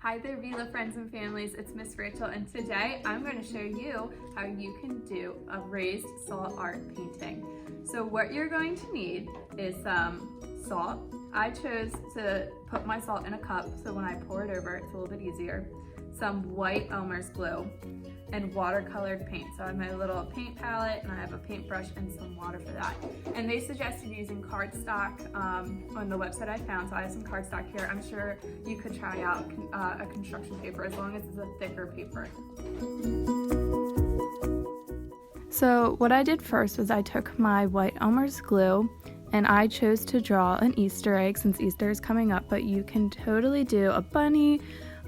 Hi there, Vila friends and families, it's Miss Rachel, and today I'm going to show you how you can do a raised salt art painting. So what you're going to need is some salt. I chose to put my salt in a cup so when I pour it over it's a little bit easier. Some white Elmer's glue and watercolored paint. So I have my little paint palette and I have a paintbrush and some water for that. And they suggested using cardstock on the website I found, so I have some cardstock here. I'm sure you could try out a construction paper as long as it's a thicker paper. So what I did first was I took my white Elmer's glue and I chose to draw an Easter egg since Easter is coming up, but you can totally do a bunny,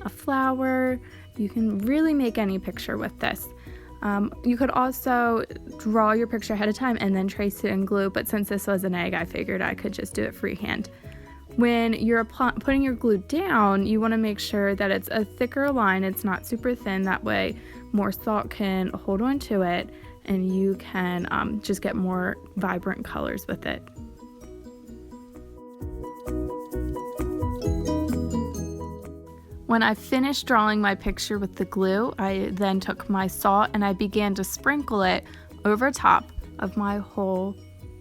a flower. You can really make any picture with this. You could also draw your picture ahead of time and then trace it in glue, but since this was an egg, I figured I could just do it freehand. When you're putting your glue down, you want to make sure that it's a thicker line, it's not super thin, that way more salt can hold on to it and you can just get more vibrant colors with it. When I finished drawing my picture with the glue, I then took my salt and I began to sprinkle it over top of my whole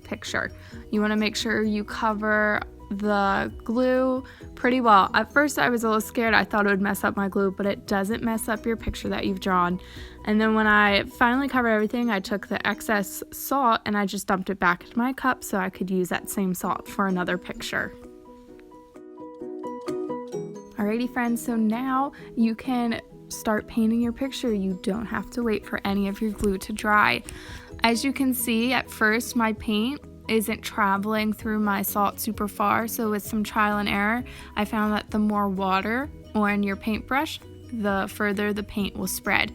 picture. You want to make sure you cover the glue pretty well. At first I was a little scared. I thought it would mess up my glue, but it doesn't mess up your picture that you've drawn. And then when I finally covered everything, I took the excess salt and I just dumped it back into my cup so I could use that same salt for another picture. Alrighty friends, so now you can start painting your picture. You don't have to wait for any of your glue to dry. As you can see, at first my paint isn't traveling through my salt super far, so with some trial and error, I found that the more water on your paintbrush, the further the paint will spread.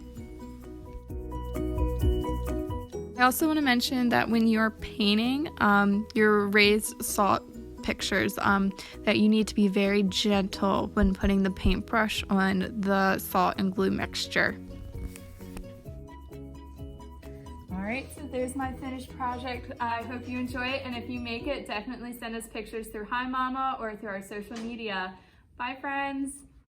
I also want to mention that when you're painting your raised salt pictures, that you need to be very gentle when putting the paintbrush on the salt and glue mixture. Alright, so there's my finished project. I hope you enjoy it, and if you make it, definitely send us pictures through Hi Mama or through our social media. Bye friends!